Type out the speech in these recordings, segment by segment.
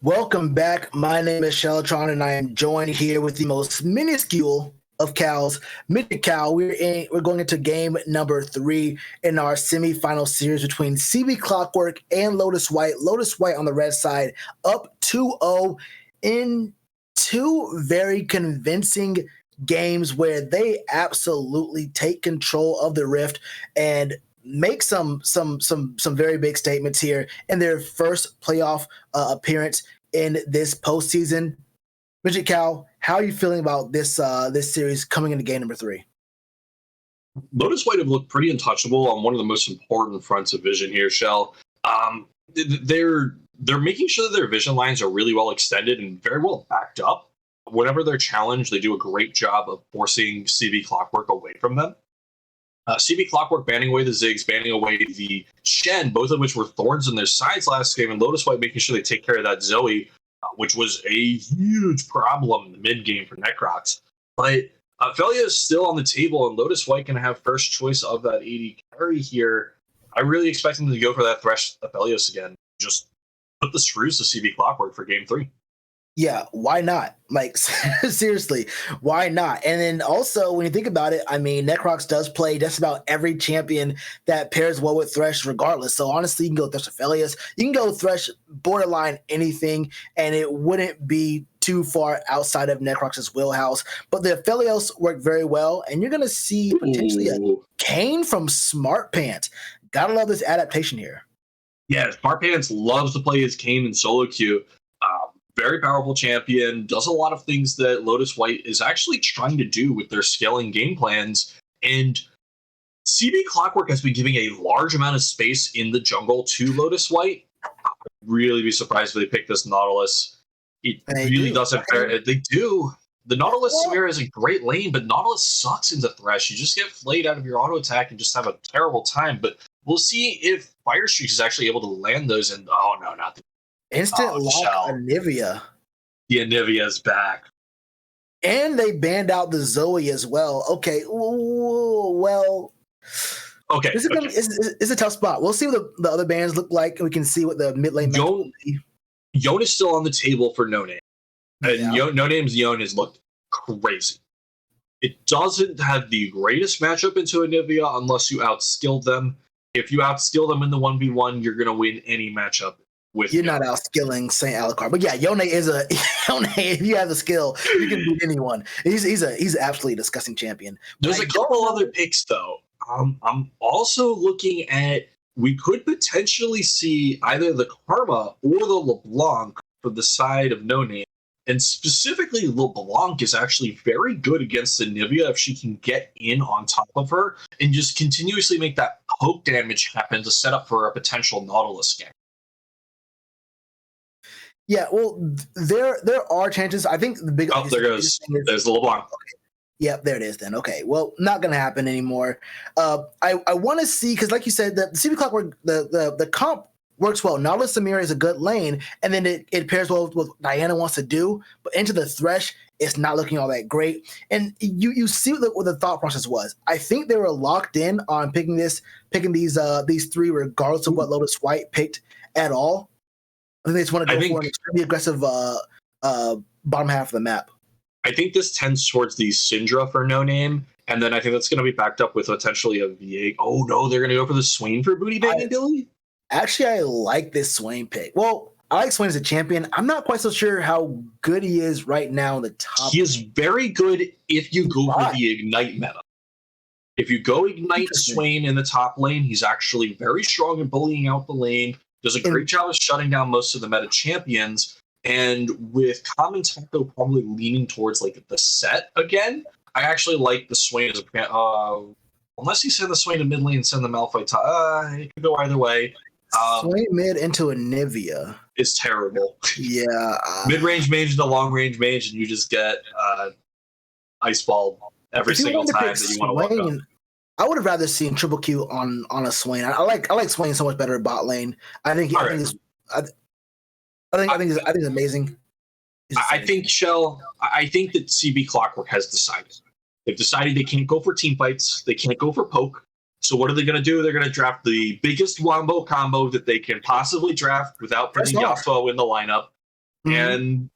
Welcome back. My name is Sheltron, and I am joined here with the most minuscule of cows, Midget Cow. We're going into game number 3 in our semifinal series between CB Clockwork and Lotus White. Lotus White on the red side, up 2-0 in two very convincing games where they absolutely take control of the Rift and make some very big statements here in their first playoff appearance in this postseason. Midget Cow, how are you feeling about this series coming into game number 3? Lotus White have looked pretty untouchable on one of the most important fronts of vision here, Shell. They're making sure that their vision lines are really well extended and very well backed up. Whenever they're challenged, they do a great job of forcing CB Clockwork away from them. CB Clockwork banning away the Ziggs, banning away the Shen, both of which were thorns in their sides last game, and Lotus White making sure they take care of that Zoe, which was a huge problem in the mid game for Necrox. But Felia is still on the table, and Lotus White can have first choice of that 80 carry here. I really expect him to go for that Thresh Aphelios again. Just put the screws to CB Clockwork for game 3. Yeah, why not? Like, seriously, why not? And then also, when you think about it, I mean, Necrox does play just about every champion that pairs well with Thresh regardless. So honestly, you can go Thresh Aphelios. You can go Thresh borderline anything, and it wouldn't be too far outside of Necrox's wheelhouse. But the Aphelios work very well, and you're going to see potentially a Kayn from Smart Pants. Gotta love this adaptation here. Yeah, Smart Pants loves to play his Kayn in solo queue. Very powerful champion, does a lot of things that Lotus White is actually trying to do with their scaling game plans. And CB Clockwork has been giving a large amount of space in the jungle to Lotus White. I'd really be surprised if they pick this Nautilus. It really doesn't fare. They do. The Nautilus Samira is a great lane, but Nautilus sucks into Thresh. You just get flayed out of your auto attack and just have a terrible time. But we'll see if Firestreak is actually able to land those. And oh no, not the instant lock Anivia. Yeah, Anivia's back. And they banned out the Zoe as well. Okay, well... Okay. It's a tough spot. We'll see what the other bans look like, and we can see what the mid lane will be. Yone is still on the table for No Name. And No Name's Yone has looked crazy. It doesn't have the greatest matchup into Anivia unless you outskill them. If you outskill them in the 1v1, you're going to win any matchup. You're not outskilling St. Alucard, but yeah, Yone is Yone. If you have the skill, you can beat anyone. He's absolutely a disgusting champion. There's a couple other picks though. I'm also looking at, we could potentially see either the Karma or the LeBlanc for the side of No Name, and specifically LeBlanc is actually very good against Anivia if she can get in on top of her and just continuously make that poke damage happen to set up for a potential Nautilus game. Yeah, well, there are chances. I think the big there's the LeBlanc. Okay. Yeah, there it is then. Okay, well, not going to happen anymore. I want to see, because like you said, the CB Clockwork, the comp works well. Nautilus Samira is a good lane, and then it pairs well with what Diana wants to do, but into the Thresh, it's not looking all that great. And you see what the thought process was. I think they were locked in on picking these 3 regardless of what Lotus White picked at all. I think they just want to go for an extremely aggressive bottom half of the map. I think this tends towards the Syndra for No Name, and then I think that's going to be backed up with potentially a V8. Oh no, they're going to go for the Swain for booty banging, Billy? Actually, I like this Swain pick. Well, I like Swain as a champion. I'm not quite so sure how good he is right now in the top. He is very good if you go for the Ignite meta. If you go Ignite Swain in the top lane, he's actually very strong in bullying out the lane. Does a great job of shutting down most of the meta champions, and with Common Taco probably leaning towards like the set again, I actually like the Swain as a unless you send the Swain to mid lane and send the Malphite top, it could go either way. Swain mid into Anivia is terrible. Yeah, mid range mage into long range mage, and you just get ice ball every single time that you want to walk up. I would have rather seen triple Q on a Swain. I like Swain so much better at bot lane. I think it's amazing. I think that CB Clockwork has decided. They've decided they can't go for team fights. They can't go for poke. So what are they going to do? They're going to draft the biggest wombo combo that they can possibly draft without putting Yasuo in the lineup. and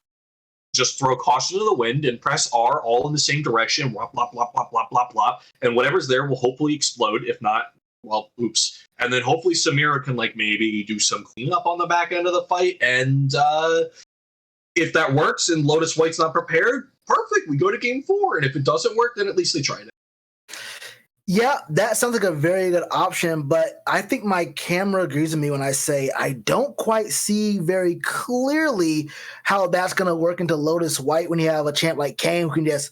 just throw caution to the wind and press R all in the same direction, blah, blah, blah, blah, blah, blah, blah. And whatever's there will hopefully explode. If not, well, oops. And then hopefully Samira can maybe do some cleanup on the back end of the fight. And if that works and Lotus White's not prepared, perfect. We go to game 4. And if it doesn't work, then at least they tried it. Yeah, that sounds like a very good option, but I think my camera agrees with me when I say I don't quite see very clearly how that's going to work into Lotus White when you have a champ like Kane who can just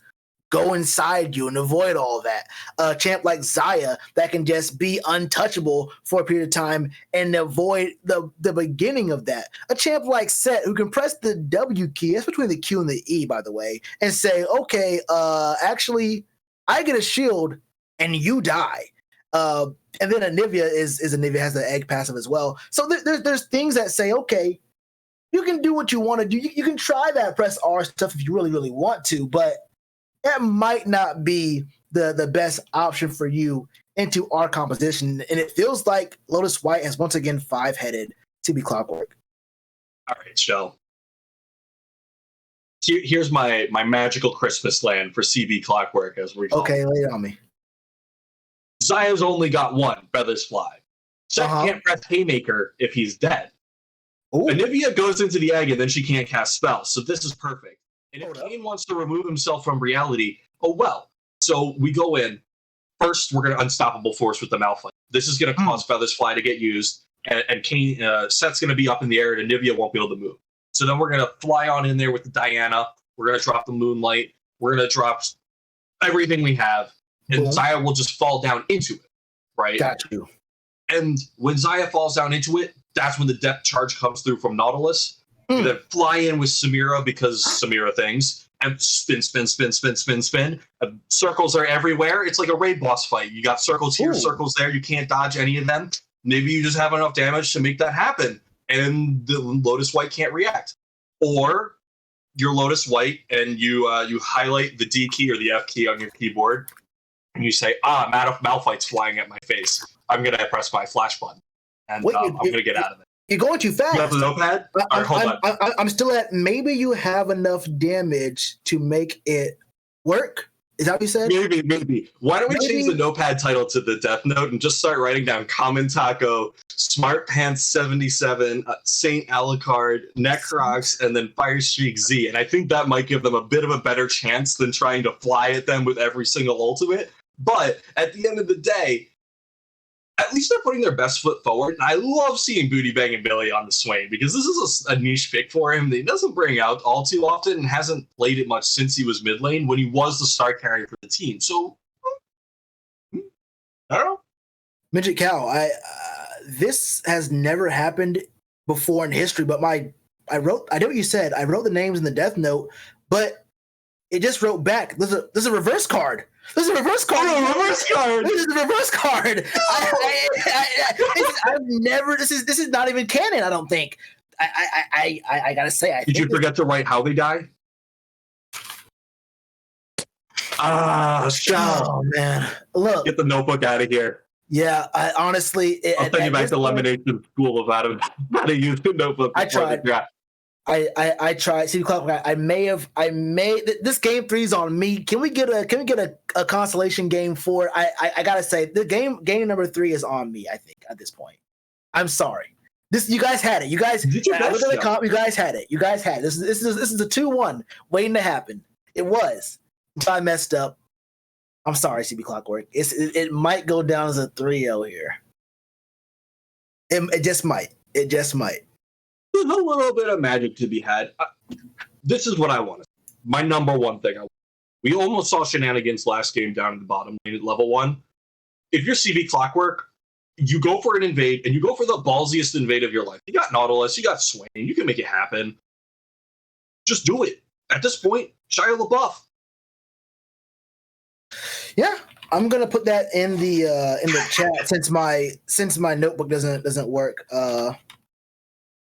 go inside you and avoid all that. A champ like Xayah that can just be untouchable for a period of time and avoid the beginning of that. A champ like Set who can press the W key, that's between the Q and the E, by the way, and say, okay, actually, I get a shield and you die. And then Anivia Anivia has the egg passive as well. So there's things that say, okay, you can do what you want to do. You can try that press R stuff if you really, really want to, but that might not be the best option for you into our composition. And it feels like Lotus White has once again 5-headed CB Clockwork. All right, Shell. Here's my magical Christmas land for CB Clockwork, as we call it. Okay, lay it on me. Xayah's only got one, Feathers Fly. Seth can't press Haymaker if he's dead. Ooh. Anivia goes into the egg and then she can't cast spells, so this is perfect. And if Kane wants to remove himself from reality, oh well. So we go in. First, we're going to Unstoppable Force with the Malphite. This is going to cause Feathers Fly to get used, and Kane, Seth's going to be up in the air, and Anivia won't be able to move. So then we're going to fly on in there with the Diana. We're going to drop the Moonlight. We're going to drop everything we have. And Xayah will just fall down into it, right? Got you. And when Xayah falls down into it, that's when the depth charge comes through from Nautilus. You then fly in with Samira because Samira things, and spin, spin, spin, spin, spin, spin. Circles are everywhere. It's like a raid boss fight. You got circles here, circles there. You can't dodge any of them. Maybe you just have enough damage to make that happen, and the Lotus White can't react. Or you're Lotus White, and you highlight the D key or the F key on your keyboard, and you say, Malphite's flying at my face. I'm going to press my flash button, and I'm going to get out of it. You're going too fast. You have the notepad? Hold on. I'm still at maybe you have enough damage to make it work. Is that what you said? Maybe. Why don't we change the notepad title to the Death Note and just start writing down Common Taco, Smart Pants 77, Saint Alucard, Necrox, and then Firestreak Z. And I think that might give them a bit of a better chance than trying to fly at them with every single ultimate. But at the end of the day, at least they're putting their best foot forward. And I love seeing Booty Banging Billy on the Swain because this is a niche pick for him that he doesn't bring out all too often and hasn't played it much since he was mid lane when he was the star carrier for the team. So, I don't know. Midget Cow, this has never happened before in history, but I know what you said. I wrote the names in the Death Note, but it just wrote back. There's a reverse card. This is a reverse card. Oh, reverse card. This is a reverse card. I've never. This is not even canon. I don't think. I gotta say. Did you forget to write how they die? Oh man! Look, get the notebook out of here. Yeah, I honestly, I'll send you back to Lemonade School of how to use the notebook. I tried. I tried. See, I may. This game 3 is on me. Can we get a consolation game 4? I gotta say, the game number 3 is on me. I think at this point, I'm sorry. You guys had it. You guys, you guys had it. You guys had it. This is a 2-1 waiting to happen. It was. I messed up. I'm sorry, CB Clockwork. It might go down as a 3-0 here. It just might. It just might. There's a little bit of magic to be had. This is what I wanted. My number one thing. We almost saw shenanigans last game down at the bottom lane at level 1. If you're CB Clockwork, you go for an invade, and you go for the ballsiest invade of your life. You got Nautilus, you got Swain, you can make it happen. Just do it. At this point, Shia LaBeouf. Yeah, I'm gonna put that in the chat since my notebook doesn't work.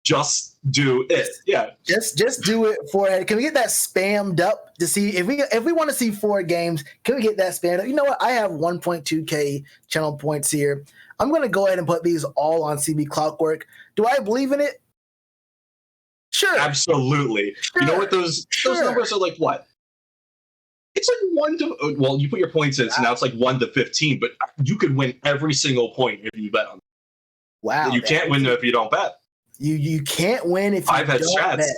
Just do it. Yeah. Just do it for it. Can we get that spammed up to see if we want to see 4 games? Can we get that spammed up? You know what? I have 1.2K channel points here. I'm gonna go ahead and put these all on CB Clockwork. Do I believe in it? Sure. Absolutely. Sure. You know what? Those numbers are like what? It's like 1 to, well, you put your points in, so now it's like 1 to 15, but you could win every single point if you bet on it. Wow. You can't win if you don't bet. You can't win if you don't bet.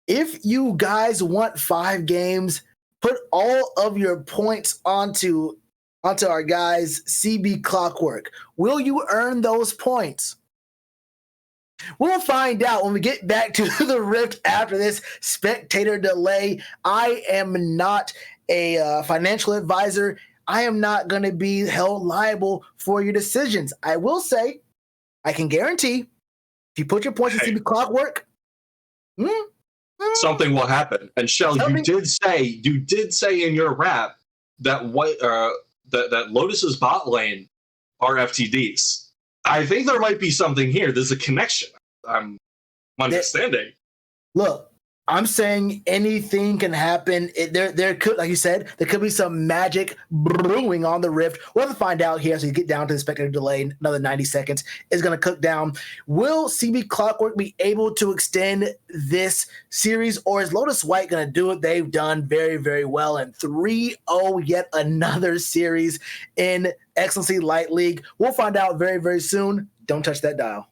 If you guys want 5 games, put all of your points onto our guys CB Clockwork. Will you earn those points? We'll find out when we get back to the Rift after this spectator delay. I am not a financial advisor. I am not going to be held liable for your decisions. I will say, I can guarantee, if you put your points in CB Clockwork, something will happen. And Shell, you did say in your rap that that Lotus's bot lane are FTDs. I think there might be something here. There's a connection. I'm understanding. Look, I'm saying anything can happen. There could, like you said, there could be some magic brewing on the Rift. We'll have to find out here as we get down to the spectator delay. Another 90 seconds is going to cook down. Will CB Clockwork be able to extend this series, or is Lotus White going to do what they've done very, very well and 3-0 yet another series in Excellency Light League? We'll find out very, very soon. Don't touch that dial.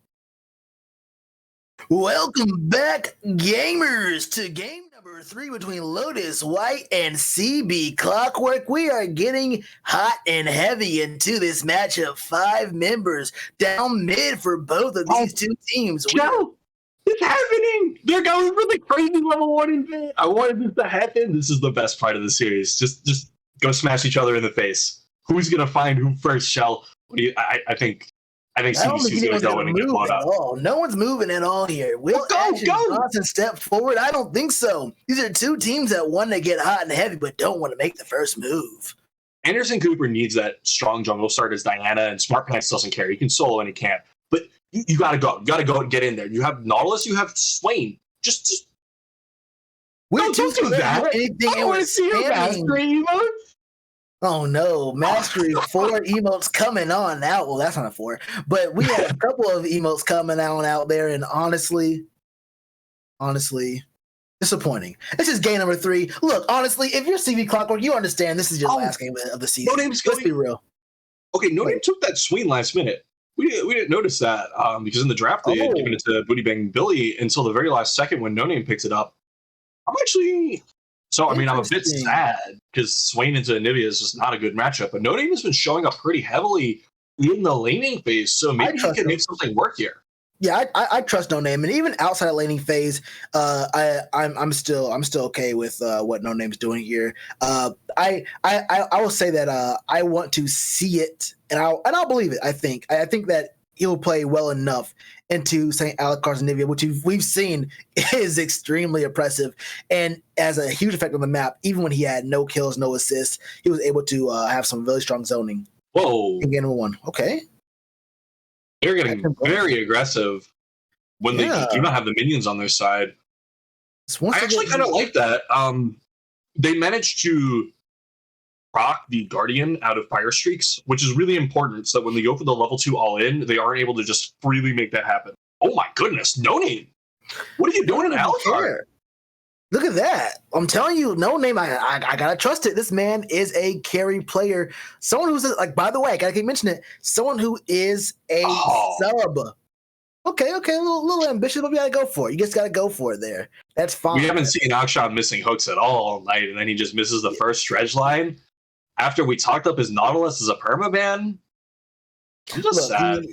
Welcome back, gamers, to game number 3 between Lotus White and CB Clockwork. We are getting hot and heavy into this match of 5 members down mid for both of these two teams. Joe, it's happening. They're going for the crazy level 1 invade. I wanted this to happen. This is the best part of the series. Just go smash each other in the face. Who's gonna find who first, Shell? I think CBC is going to go in and get blown up. No one's moving at all here. Will Johnson step forward? I don't think so. These are 2 teams that want to get hot and heavy but don't want to make the first move. Anderson Cooper needs that strong jungle start as Diana, and Smart Pants doesn't care. He can solo and he can't. But you got to go. You got to go and get in there. You have Nautilus, you have Swain. Just don't do that. I don't want to see your mastery emotes. Oh no, Mastery 4 emotes coming on now. Well, that's not a 4, but we had a couple of emotes coming out there, and honestly, disappointing. This is game number 3. Look, honestly, if you're CB Clockwork, you understand this is your last game of the season. Let's be real. Okay, No Name took that Swain last minute. We didn't notice that because in the draft they had given it to Booty Bang Billy until the very last second when No Name picks it up. I'm a bit sad because Swain into Anivia is just not a good matchup. But No Name has been showing up pretty heavily in the laning phase, so maybe he can make something work here. Yeah, I trust No Name, and even outside of laning phase, I'm still okay with what No Name's doing here. I will say that I want to see it, and I'll believe it. I think that he'll play well enough into St. Alucard's Anivia, which we've seen is extremely oppressive and has a huge effect on the map. Even when he had no kills, no assists, he was able to have some really strong zoning. Whoa. In game number 1. Okay. They're getting very aggressive when they do not have the minions on their side. I actually kind of like that. They managed to proc the Guardian out of Fire Streaks, which is really important so that when they go for the level 2 all-in, they aren't able to just freely make that happen. Oh my goodness, No Name! What are you doing in Alucard? Look at that. I'm telling you, No Name, I gotta trust it. This man is a carry player. Someone who's, like, by the way, I gotta keep mentioning it, someone who is a sub. Okay, a little ambitious, but we gotta go for it. You just gotta go for it there. That's fine. We haven't seen Akshan missing hooks at all night, and then he just misses the first stretch line. After we talked up his Nautilus as a permaban, I'm just sad.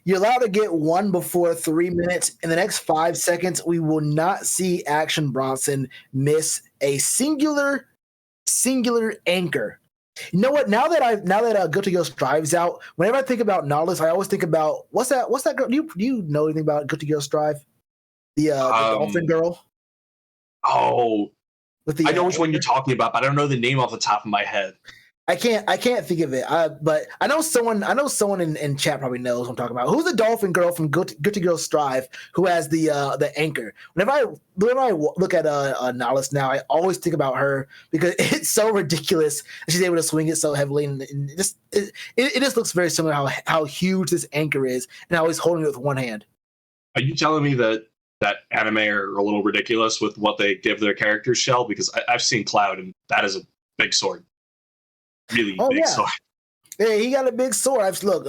You're allowed to get 1 before 3 minutes. In the next 5 seconds, we will not see Action Bronson miss a singular anchor. You know what? Now that Guilty Ghost drives out, whenever I think about Nautilus, I always think about what's that girl? Do you know anything about Guilty Ghost drive? The dolphin girl. Oh, I know which one you're talking about, but I don't know the name off the top of my head. I can't think of it. But I know someone in chat probably knows what I'm talking about. Who's the dolphin girl from Guilty Girl Strive who has the anchor? Whenever I look at Nautilus now, I always think about her because it's so ridiculous that she's able to swing it so heavily, and it just looks very similar how huge this anchor is and how he's holding it with one hand. Are you telling me that that anime are a little ridiculous with what they give their characters, Shell, because I've seen Cloud, and that is a big sword. Really big sword. Yeah, he got a big sword. Look,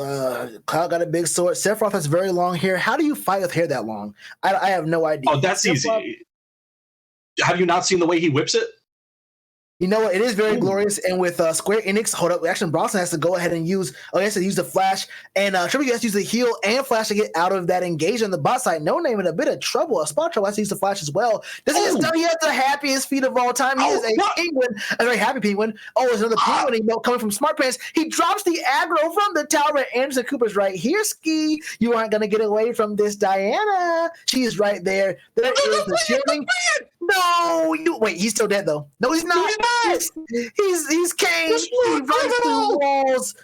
Cloud got a big sword. Sephiroth has very long hair. How do you fight with hair that long? I have no idea. Oh, that's easy. Have you not seen the way he whips it? You know what? It is very glorious. And with Square Enix, hold up, Action Bronson has to go ahead and use the flash. And Triple has to use the heal and flash to get out of that engagement on the bot side. No name in a bit of trouble. A spot trouble has to use the flash as well. This is he has the happiest feat of all time. He is a penguin, a very happy penguin. Oh, there's another penguin coming from Smart Pants. He drops the aggro from the tower. Anderson Cooper's right here, Ski. You aren't going to get away from this, Diana. She is right there. There is the shielding. No, wait, he's still dead though. No, he's not. He's caged. He runs through walls.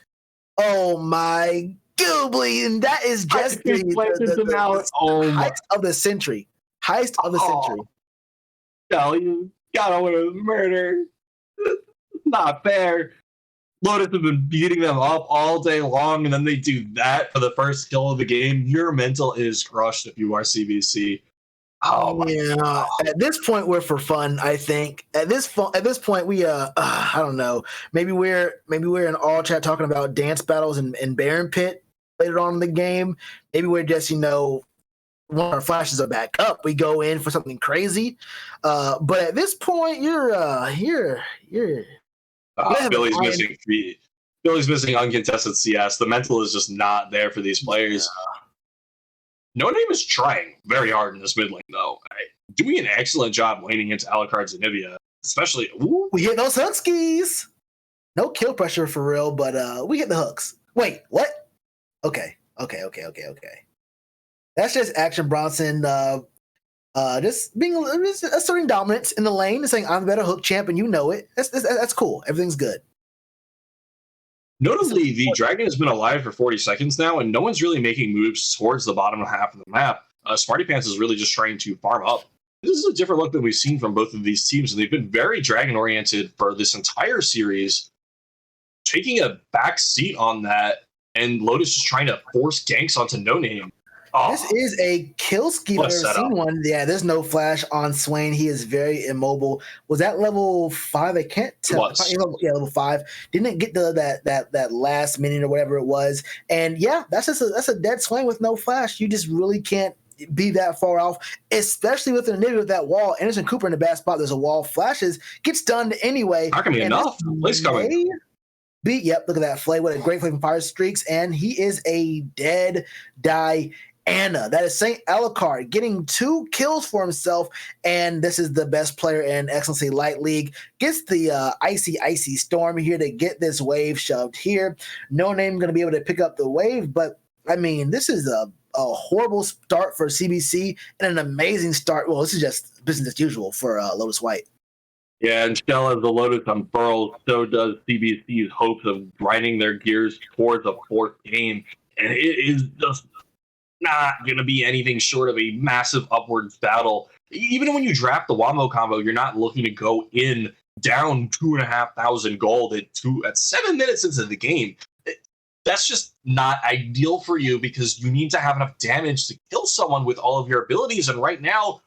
Oh my goobly, and that is just the heist of the century. Heist of the century. No, you got away with murder. Not fair. Lotus have been beating them up all day long, and then they do that for the first kill of the game. Your mental is crushed if you are CBC. Oh yeah. God. At this point, we're for fun. I think at this point, we I don't know. Maybe we're in all chat talking about dance battles and Baron Pit later on in the game. Maybe we're just when our flashes are back up, we go in for something crazy. But at this point, you're Billy's missing feet. Billy's missing uncontested CS. The mental is just not there for these players. Yeah. No Name is trying very hard in this mid lane, though. Doing an excellent job laning into Alucard's Anivia, especially. Ooh. We hit those hook skis. No kill pressure for real, but we hit the hooks. Wait, what? Okay. That's just Action Bronson just asserting dominance in the lane and saying, I'm the better hook champ, and you know it. That's cool. Everything's good. Notably, the Dragon has been alive for 40 seconds now, and no one's really making moves towards the bottom half of the map. Smarty Pants is really just trying to farm up. This is a different look than we've seen from both of these teams, and they've been very Dragon-oriented for this entire series, taking a back seat on that, and Lotus is trying to force ganks onto No Name. Oh, this is a kill scheme. I've never seen one. Yeah, there's no flash on Swain. He is very immobile. Was that level 5? I can't tell. Yeah, level 5. Didn't get to that last minute or whatever it was. And yeah, that's a dead Swain with no flash. You just really can't be that far off, especially with an Anivia with that wall. Anderson Cooper in the bad spot. There's a wall. Flashes gets done anyway. Not gonna be enough. Blaze coming. Yep, look at that Flay. What a great play from Fire Streaks. And he is a dead Diana. That is St. Alucard getting 2 kills for himself. And this is the best player in Excellency Light League. Gets the icy storm here to get this wave shoved here. No Name going to be able to pick up the wave. But, I mean, this is a horrible start for CBC and an amazing start. Well, this is just business as usual for Lotus White. Yeah, and Shell as the Lotus unfurls, so does CBC's hopes of grinding their gears towards a 4th game. And it is just not going to be anything short of a massive upwards battle. Even when you draft the Wombo combo, you're not looking to go in down 2,500 gold at 7 minutes into the game. That's just not ideal for you because you need to have enough damage to kill someone with all of your abilities. And right now,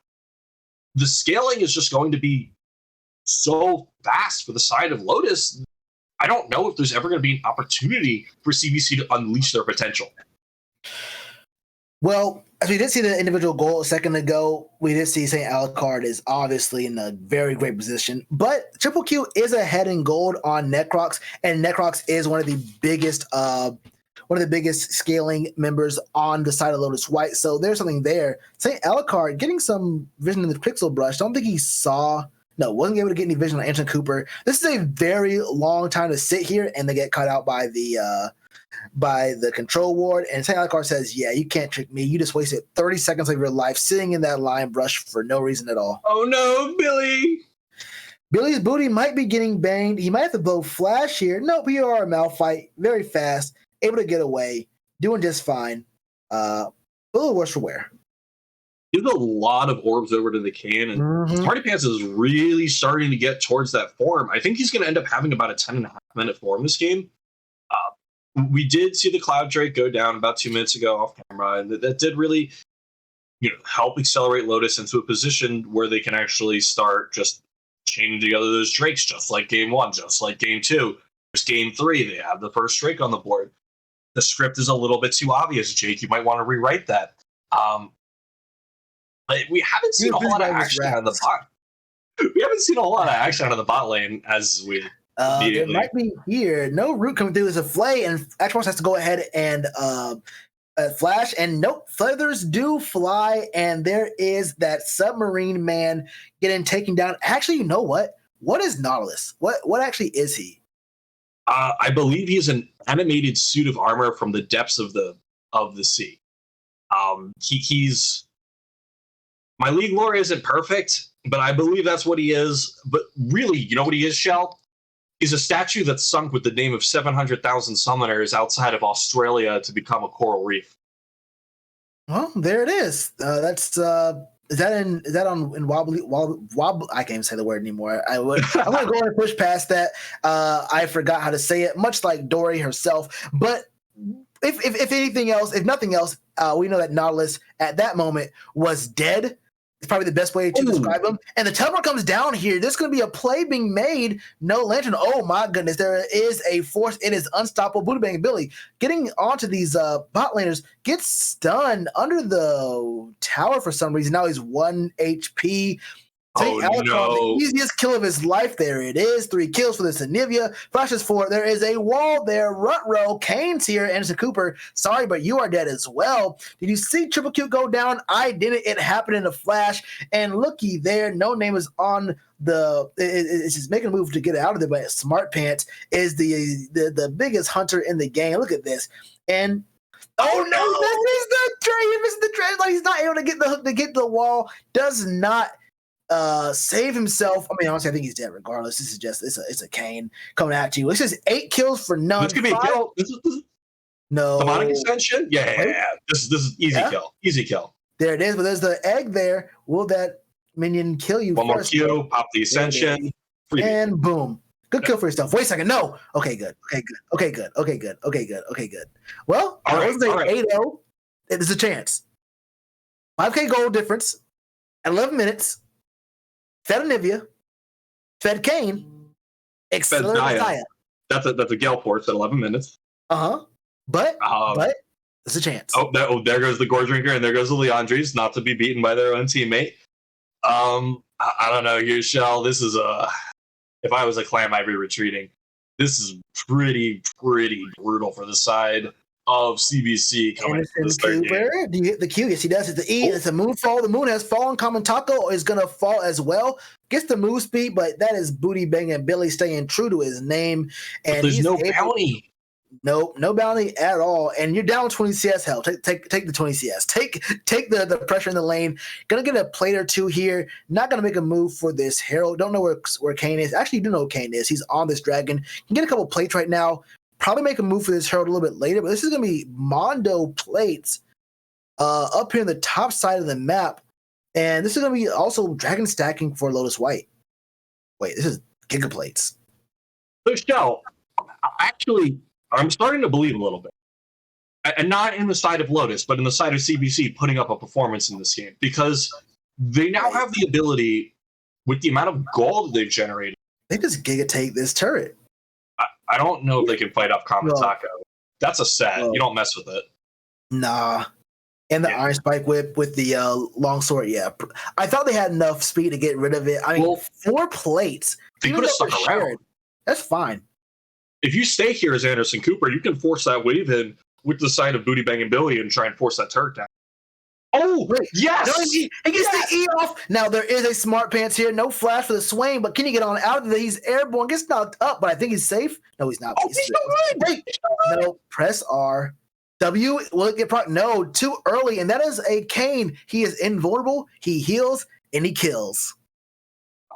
the scaling is just going to be so fast for the side of Lotus. I don't know if there's ever going to be an opportunity for CBC to unleash their potential. Well, as we did see the individual goal a second ago, we did see St. Alucard is obviously in a very great position. But Triple Q is ahead in gold on Necrox, and Necrox is one of the biggest scaling members on the side of Lotus White. So there's something there. St. Alucard getting some vision in the pixel brush. Don't think he wasn't able to get any vision on Anderson Cooper. This is a very long time to sit here, and they get cut out by the control ward. And St. Alucard says, yeah, you can't trick me. You just wasted 30 seconds of your life sitting in that line brush for no reason at all. Oh no, Billy. Billy's booty might be getting banged. He might have to blow flash here. Nope, you are a Malphite. Very fast. Able to get away. Doing just fine. A little worse for wear. Gives a lot of orbs over to the can, and Smarty Pants is really starting to get towards that form. I think he's going to end up having about a 10.5-minute form this game. We did see the Cloud Drake go down about 2 minutes ago off camera, and that did really help accelerate Lotus into a position where they can actually start just chaining together those drakes, just like game 1, just like game 2. There's game 3. They have the first drake on the board. The script is a little bit too obvious, Jake. You might want to rewrite that. But we haven't seen a whole lot of action out of the bot. We haven't seen a whole lot of action out of the bot lane as we. There might be here. No root coming through as a flay, and Xbox has to go ahead and flash. And nope, feathers do fly, and there is that submarine man getting taken down. Actually, you know what? What is Nautilus? What actually is he? I believe he's an animated suit of armor from the depths of the sea. He's my league lore isn't perfect, but I believe that's what he is. But really, you know what he is, Shell? He's a statue that's sunk with the name of 700,000 summoners outside of Australia to become a coral reef. Well, there it is. That's is that on in wobbly? I can't even say the word anymore. I'm gonna go and push past that. I forgot how to say it, much like Dory herself. But if anything else, if nothing else, we know that Nautilus at that moment was dead. It's probably the best way to describe him. And the teleport comes down here. There's going to be a play being made. No lantern. Oh, my goodness. There is a force. It is unstoppable. Booty Bang Billy getting onto these bot laners. Gets stunned under the tower for some reason. Now he's 1 HP. The easiest kill of his life. There it is. 3 kills for this Anivia. Flashes 4. There is a wall there. Rut-row. Kane's here. Anderson Cooper. Sorry, but you are dead as well. Did you see Triple Q go down? I didn't. It happened in a flash. And looky there. No name is on the. It's just making a move to get out of there. But Smart Pants is the biggest hunter in the game. Look at this. And oh no! This is the trade. This is the trade. Like he's not able to get the hook to get the wall. Does not save himself. I mean, honestly, I think he's dead regardless. This is just it's a Kane coming at you. This is 8 kills for none. This could be a kill. This is no demonic ascension. Yeah. This is easy kill. Easy kill. There it is. But there's the egg there. Will that minion kill you? One more Q. Pop the ascension. And boom. Good kill for yourself. Wait a second. No. Okay, good. Okay, good. Well, I was saying 8-0. There's a chance. 5K gold difference at 11 minutes. Fed Anivia, fed Kane, accelerated Zaya. That's a Gale Force at 11 minutes. But there's a chance. There goes the Gore Drinker, and there goes the Leandries, not to be beaten by their own teammate. I don't know, here, Shell. This is if I was a clam, I'd be retreating. This is pretty brutal for the side of CBC coming to this third game. Do you hit the Q? Yes, he does. It's the E. It's a moon fall. The moon has fallen. Common Taco is going to fall as well. Gets the move speed, but that is Booty Banging Billy staying true to his name. And there's no bounty. Nope, no bounty at all. And you're down 20 CS. Hell, take the 20 CS. Take the pressure in the lane. Gonna get a plate or two here. Not gonna make a move for this Herald. Don't know where Kane is. Actually, you do know where Kane is. He's on this dragon. Can get a couple plates right now. Probably make a move for this Herald a little bit later, but this is going to be Mondo plates up here in the top side of the map. And this is going to be also dragon stacking for Lotus White. Wait, this is Giga plates. So, Shell, actually, I'm starting to believe a little bit. And not in the side of Lotus, but in the side of CBC putting up a performance in this game. Because they now have the ability, with the amount of gold they've generated. They just Giga take this turret. I don't know if they can fight off Kamatako. That's a set. You don't mess with it. Nah. And the Iron Spike Whip with the long sword, yeah. I thought they had enough speed to get rid of it. I mean, 4 plates. They could have stuck around. That's fine. If you stay here as Anderson Cooper, you can force that wave in with the side of Booty Banging Billy and try and force that turret down. Oh, yes! No, he gets the E off. Now, there is a Smart Pants here. No flash for the Swain, but can you get on out of there? He's airborne. Gets knocked up, but I think he's safe. No, he's not. Oh, he's Wait. No, press R. W, will it get No, too early, and that is a Kane. He is invulnerable. He heals, and he kills.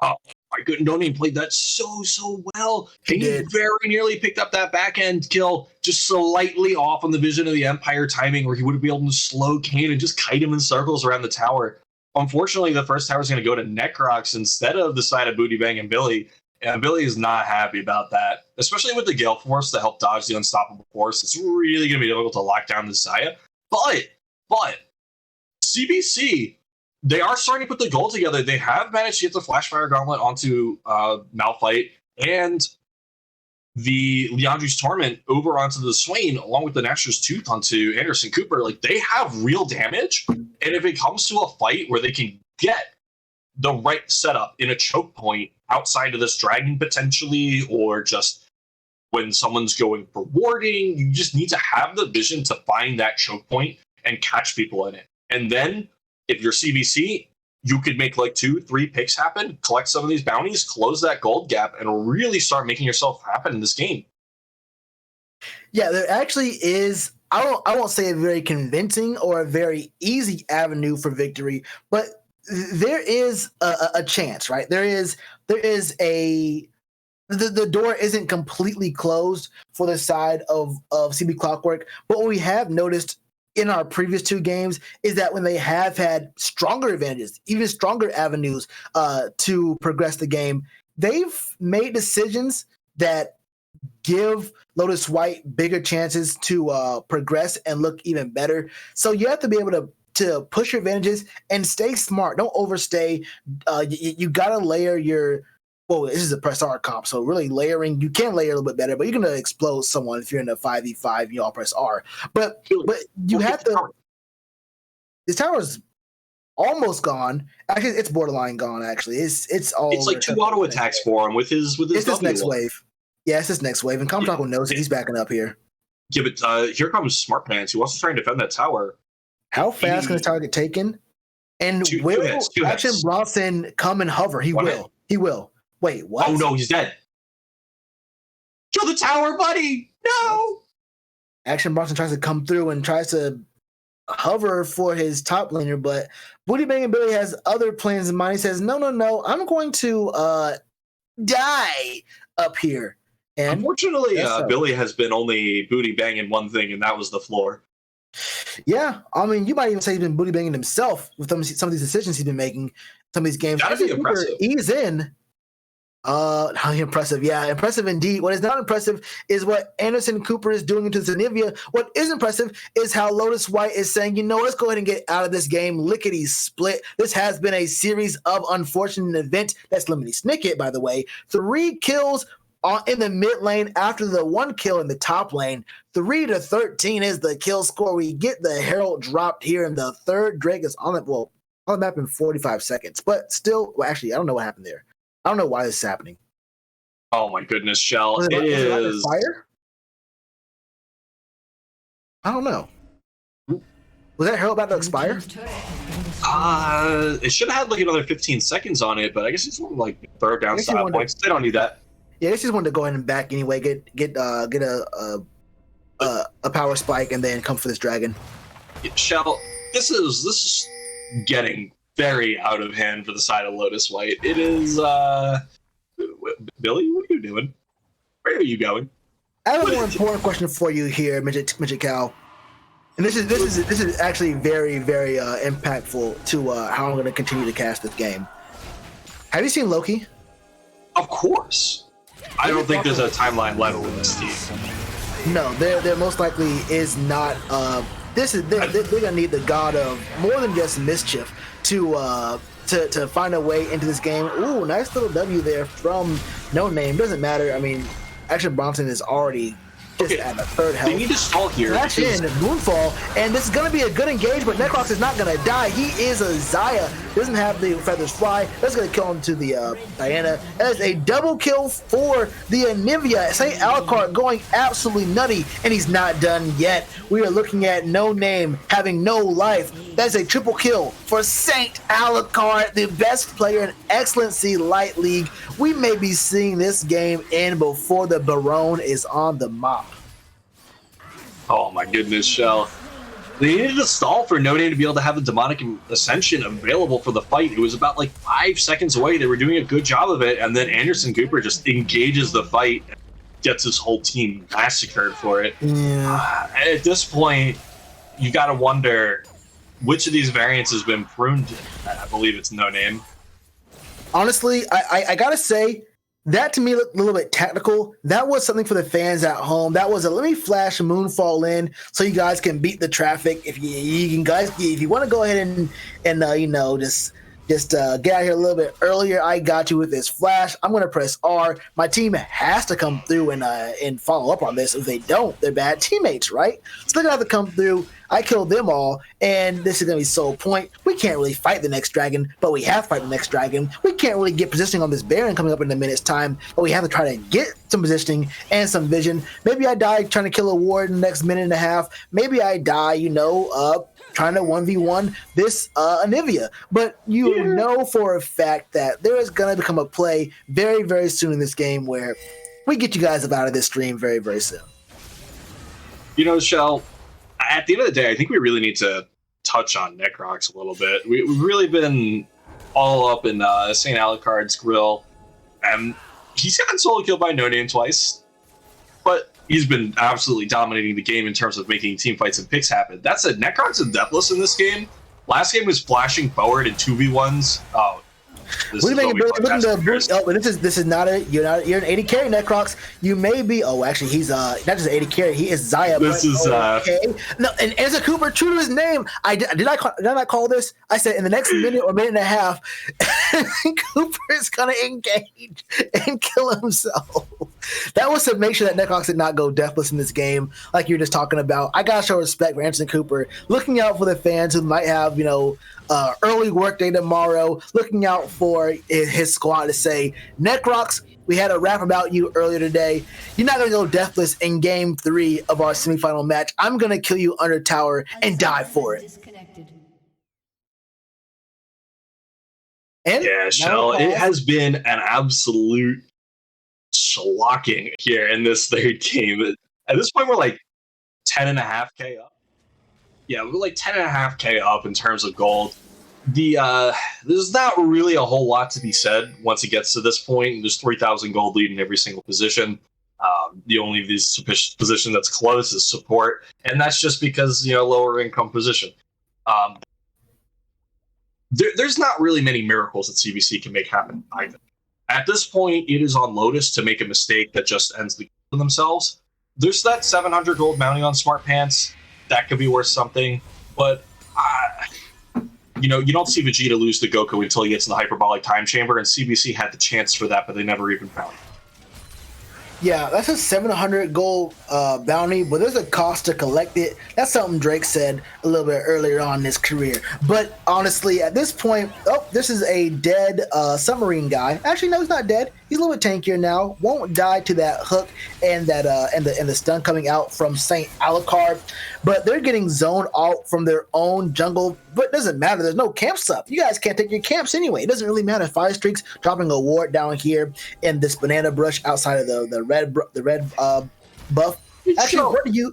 Oh, my goodness. Noname played that so well. He very nearly picked up that back end kill, just slightly off on the vision of the Empire timing, where he would be able to slow Kane and just kite him in circles around the tower. Unfortunately, the first tower is going to go to Necrox instead of the side of Booty Bang and Billy. And Billy is not happy about that, especially with the Gale Force to help dodge the Unstoppable Force. It's really going to be difficult to lock down the Zaya. But CBC, they are starting to put the goal together. They have managed to get the Flashfire Gauntlet onto Malphite and the Leandri's Torment over onto the Swain, along with the Nashor's Tooth onto Anderson Cooper. Like, they have real damage. And if it comes to a fight where they can get the right setup in a choke point outside of this dragon potentially, or just when someone's going for warding, you just need to have the vision to find that choke point and catch people in it. And then if you're CBC, you could make like 2-3 picks happen, collect some of these bounties, close that gold gap, and really start making yourself happen in this game. Yeah, there actually is, I won't say a very convincing or a very easy avenue for victory, but there is a chance, right? There is the door isn't completely closed for the side of CB Clockwork, but what we have noticed in our previous 2 games is that when they have had stronger advantages, even stronger avenues to progress the game, they've made decisions that give Lotus White bigger chances to progress and look even better. So you have to be able to push your advantages and stay smart. Don't overstay. You got to layer your... Well, this is a press R comp, so really layering, you can layer a little bit better, but you're going to explode someone if you're in a 5v5, you all press R. But you have to... This tower's almost gone. Actually, it's borderline gone, actually. It's all... It's like 2 auto attacks for him with his It's this next wave. Yeah, it's this next wave, and Comtaco knows it. He's backing up here. Yeah, but here comes Smart Pants, who wants to try and defend that tower. How fast can this tower get taken? And will Action Bronson come and hover? He will. He will. Wait, what? Oh, no, he's dead. Kill the tower, buddy! No! Action Bronson tries to come through and tries to hover for his top laner, but Booty Banging Billy has other plans in mind. He says, no, I'm going to die up here. And unfortunately, Billy has been only booty banging one thing, and that was the floor. Yeah, I mean, you might even say he's been booty banging himself with some of these decisions he's been making, some of these games. That'd be impressive. He's in. How impressive. Yeah, impressive indeed. What is not impressive is what Anderson Cooper is doing into Zenivia. What is impressive is how Lotus White is saying, let's go ahead and get out of this game. Lickety split. This has been a series of unfortunate events. That's Lemony Snicket, by the way. 3 kills in the mid lane after the 1 kill in the top lane. 3-13 is the kill score. We get the Herald dropped here, and the 3rd Drake is on the map in 45 seconds. But still, actually, I don't know what happened there. I don't know why this is happening. Oh my goodness, Shell. It is fire? I don't know. Was that Herald about to expire? It should have had like another 15 seconds on it, but I guess it's like throw down style points. They don't need that. Yeah, they just wanted to go ahead and back anyway. Get a power spike and then come for this dragon. Shell, this is getting very out of hand for the side of Lotus White. It is, Billy, what are you doing? Where are you going? I have a more important question for you here, Midget Cow. And this is actually very, very impactful to how I'm going to continue to cast this game. Have you seen Loki? Of course. I don't think there's a timeline level in this team. No, there most likely is not. They're gonna need the god of more than just mischief to find a way into this game. Ooh, nice little W there from No Name. Doesn't matter. I mean, Action Bronson is already just at the 3rd health. They need to stall here. Flash in, Moonfall, and this is going to be a good engagement. Necrox is not going to die. He is a Zaya. Doesn't have the Feathers Fly. That's going to kill him to the Diana. That is a double kill for the Anivia. St. Alucard going absolutely nutty, and he's not done yet. We are looking at No Name having no life. That is a triple kill for St. Alucard, the best player in Excellency Light League. We may be seeing this game end before the Baron is on the mop. Oh my goodness, Shell. They needed to stall for No Name to be able to have the Demonic Ascension available for the fight. It was about like 5 seconds away. They were doing a good job of it, and then Anderson Cooper just engages the fight and gets his whole team massacred for it. Yeah. At this point, you got to wonder which of these variants has been pruned. I believe it's No Name. Honestly, I gotta say, That to me looked a little bit tactical. That was something for the fans at home. That was a let me flash Moonfall in so you guys can beat the traffic. If you want to go ahead and just get out here a little bit earlier, I got you with this flash. I'm gonna press R. My team has to come through and follow up on this. If they don't, they're bad teammates, right? So they're gonna have to come through. I killed them all, and this is going to be sole point. We can't really fight the next dragon, but we have to fight the next dragon. We can't really get positioning on this Baron coming up in a minute's time, but we have to try to get some positioning and some vision. Maybe I die trying to kill a ward in the next minute and a half. Maybe I die, trying to 1v1 this Anivia. But you know for a fact that there is going to become a play very, very soon in this game where we get you guys up out of this stream very, very soon. Shell, at the end of the day, I think we really need to touch on Necrox a little bit. We've really been all up in St. Alucard's grill. And he's gotten solo killed by No Name twice, but he's been absolutely dominating the game in terms of making team fights and picks happen. That said, Necrox is deathless in this game. Last game was flashing forward in 2v1s. Oh, this is not you're an 80 carry, Necrox. You may be actually he's not just an 80 carry, he is Zaya. This is okay. No, and Anza Cooper, true to his name, did I not call this? I said in the next minute or minute and a half, Cooper is gonna engage and kill himself. That was to make sure that Necrox did not go deathless in this game, like you're just talking about. I gotta show respect for Anderson Cooper, looking out for the fans who might have, early work day tomorrow, looking out for his squad to say, Necrox, we had a rap about you earlier today. You're not going to go deathless in game 3 of our semifinal match. I'm going to kill you under tower and die for it. And yeah, Shell, it has been an absolute shellacking here in this third game. At this point, we're like 10.5k up. Yeah, we're like 10.5k up in terms of gold. There's not really a whole lot to be said once it gets to this point. There's 3,000 gold lead in every single position. The only position that's close is support, and that's just because lower income position. There's not really many miracles that CBC can make happen either. At this point, it is on Lotus to make a mistake that just ends the game for themselves. There's that 700 gold mounting on Smart Pants. That could be worth something, but you don't see Vegeta lose to Goku until he gets in the hyperbolic time chamber, and CBC had the chance for that, but they never even found it. Yeah, that's a 700 gold bounty, but there's a cost to collect it. That's something Drake said a little bit earlier on in his career. But honestly, at this point, this is a dead submarine guy. Actually, no, he's not dead. He's a little bit tankier now. Won't die to that hook and that and the stun coming out from St. Alucard. But they're getting zoned out from their own jungle. But it doesn't matter. There's no camps up. You guys can't take your camps anyway. It doesn't really matter. Fire Streaks dropping a ward down here in this banana brush outside of the red buff. Actually,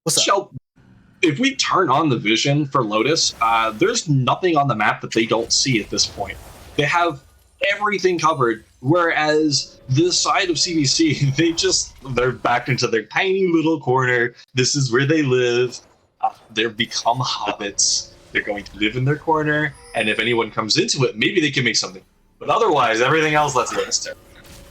what's up? If we turn on the vision for Lotus, there's nothing on the map that they don't see at this point. They have everything covered, whereas this side of CBC, they're backed into their tiny little corner. This is where they live. They've become hobbits. They're going to live in their corner, and if anyone comes into it, maybe they can make something. But otherwise, everything else, let's Lotus do.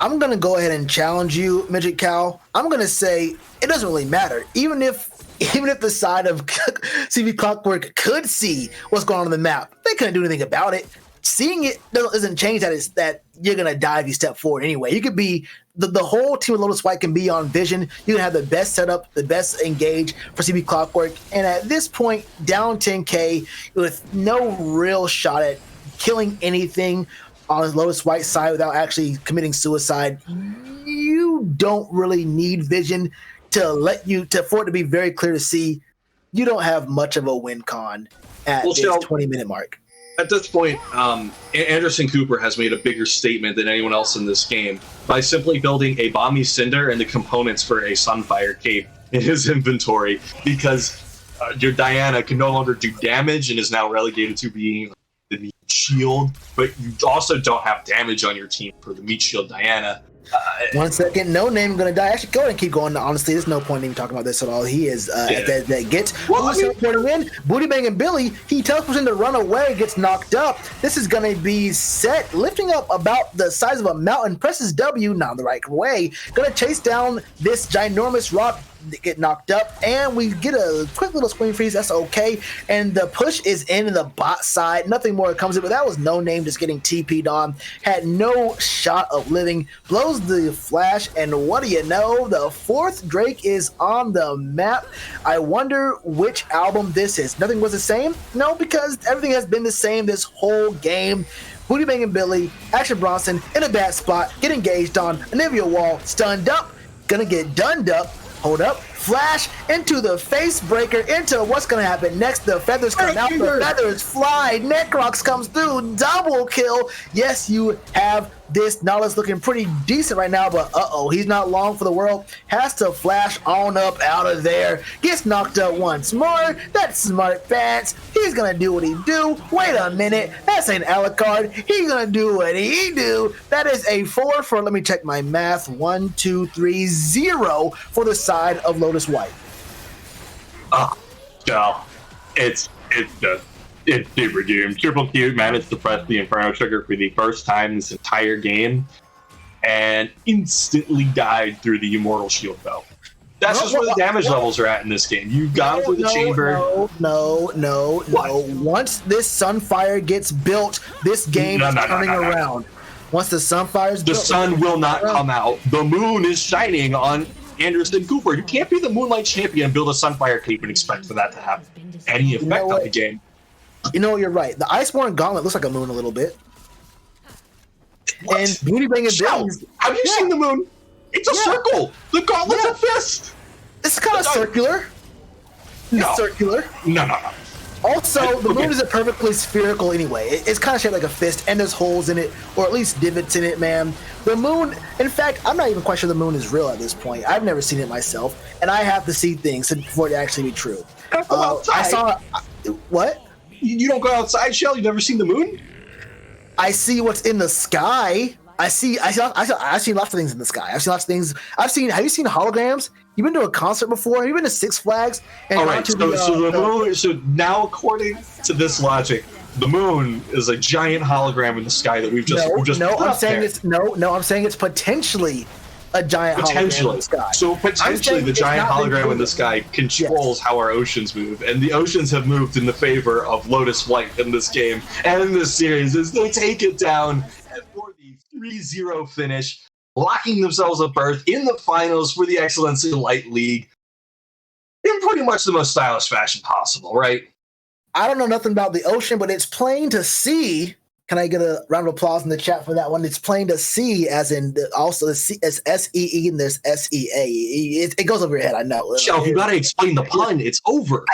I'm going to go ahead and challenge you, Midget Cow. I'm going to say it doesn't really matter. Even if the side of CB Clockwork could see what's going on the map, they couldn't do anything about it. Seeing it doesn't change that you're going to die if you step forward anyway. You could be, the whole team of Lotus White can be on vision. You can have the best setup, the best engage for CB Clockwork. And at this point, down 10k with no real shot at killing anything on the Lotus White side without actually committing suicide, you don't really need vision for it to be very clear to see. You don't have much of a win con at this 20-minute mark. At this point, Anderson Cooper has made a bigger statement than anyone else in this game by simply building a Bomby Cinder and the components for a Sunfire Cape in his inventory, because your Diana can no longer do damage and is now relegated to being the meat shield, but you also don't have damage on your team for the meat shield Diana. 1 second. No name gonna die. Actually, go ahead and keep going. Honestly, there's no point in even talking about this at all. He is that gets. Well, teleporting in. Booty banging Billy. He teleports in to run away. Gets knocked up. This is gonna be set lifting up about the size of a mountain. Presses W, not the right way. Gonna chase down this ginormous rock. Get knocked up, and we get a quick little screen freeze. That's okay, and the push is in the bot side. Nothing more comes in, but that was no name just getting TP'd on. Had no shot of living. Blows the flash, and what do you know? The fourth Drake is on the map. I wonder which album this is. Nothing was the same? No, because everything has been the same this whole game. Booty banging Billy, Action Bronson in a bad spot, get engaged on, Olivia Wall stunned up, gonna get dunned up. Hold up, flash into the face breaker, into what's gonna happen next. The feathers come out, the feathers fly, Necrox comes through, double kill. Yes, you have this. Nala's looking pretty decent right now, but he's not long for the world. Has to flash on up out of there. Gets knocked up once more. That smart pants. He's gonna do what he do. Wait a minute, that's an Alucard. He's gonna do what he do. That is a 4 for, let me check my math, 1, 2, 3, 0 for the side of Lotus White. It's super doomed. Triple Q managed to press the Inferno trigger for the first time this entire game and instantly died through the Immortal Shield though. That's just where the damage levels are at in this game. You got him through the chamber. No. Once this Sunfire gets built, this game is turning around. Once the Sunfire's built, the sun will not come out. The moon is shining on Anderson Cooper. You can't be the Moonlight Champion, build a Sunfire cape, and expect for that to have any effect on the game. You know, you're right. The Iceborne Gauntlet looks like a moon a little bit. What? And Booty Banging Billy. Have you seen the moon? It's a circle. The gauntlet's a fist. It's kind of circular. No. It's circular. No. Also, the moon isn't perfectly spherical anyway. It's kind of shaped like a fist, and there's holes in it, or at least divots in it, man. The moon, in fact, I'm not even quite sure the moon is real at this point. I've never seen it myself, and I have to see things for it to actually be true. I saw... What? You don't go outside, Shell? You've never seen the moon? I see what's in the sky. I've seen lots of things in the sky. I've seen lots of things. Have you seen holograms? You've been to a concert before? Have you been to Six Flags? And all right, so now according to this logic, the moon is a giant hologram in the sky that we've just I'm saying it's potentially a giant hologram in the sky. So potentially the giant hologram in the sky controls how our oceans move, and the oceans have moved in the favor of Lotus White in this game and in this series as they take it down for the 3-0 finish, locking themselves up berth in the finals for the Excellency Light League in pretty much the most stylish fashion possible, right? I don't know nothing about the ocean, but it's plain to see. Can I get a round of applause in the chat for that one? It's plain to see, as in also as S-E-E and there's S-E-A. It goes over your head, I know. Shelf, you got to explain the pun. It's over.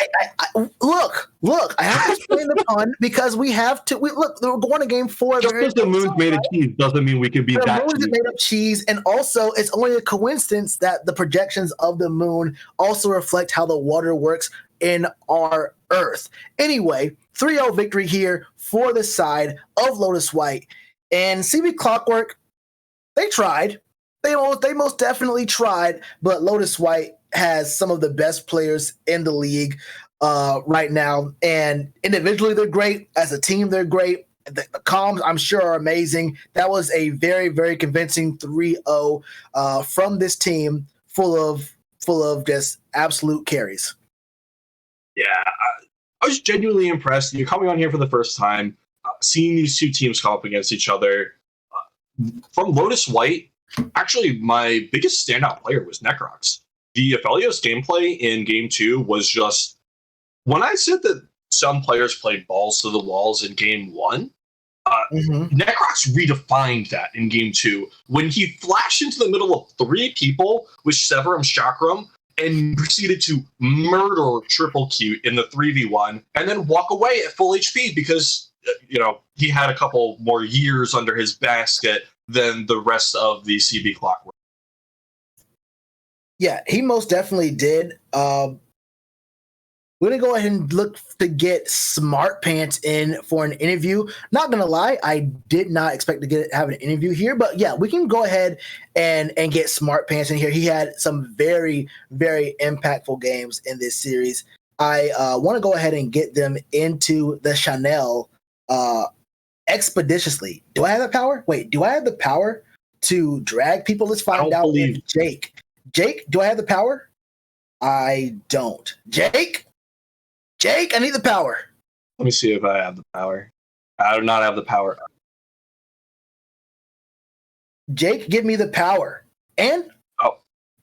Look, I have to explain the pun because we have to. Look, we're going to game 4. Just because the moon's made of cheese doesn't mean we can be that cheese. The moon is made of cheese, and also it's only a coincidence that the projections of the moon also reflect how the water works in our Earth. Anyway, 3-0 victory here for the side of Lotus White. And CB Clockwork, they tried. They most definitely tried, but Lotus White has some of the best players in the league right now. And individually, they're great. As a team, they're great. The comms, I'm sure, are amazing. That was a very, very convincing 3-0 from this team full of just absolute carries. Yeah, I was genuinely impressed. You're coming on here for the first time, seeing these two teams come up against each other. From Lotus White, actually, my biggest standout player was Necrox. The Aphelios gameplay in Game 2 was just... When I said that some players played balls to the walls in Game 1, Necrox redefined that in Game 2. When he flashed into the middle of 3 people with Severum Chakram, and proceeded to murder Triple Q in the 3v1 and then walk away at full HP because, he had a couple more years under his basket than the rest of the CB Clockwork. Yeah, he most definitely did. We're gonna go ahead and look to get Smart Pants in for an interview. Not gonna lie, I did not expect to have an interview here, but yeah, we can go ahead and get Smart Pants in here. He had some very, very impactful games in this series. I want to go ahead and get them into the Chanel expeditiously. Do I have the power? Wait, do I have the power to drag people? Let's find out if Jake, do I have the power? I don't. Jake, I need the power. Let me see if I have the power. I do not have the power. Jake, give me the power. And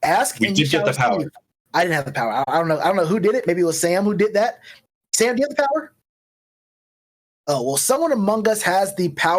ask. We and did get the power. Receive. I didn't have the power. I don't know who did it. Maybe it was Sam who did that. Sam, do you have the power? Oh, well, someone among us has the power.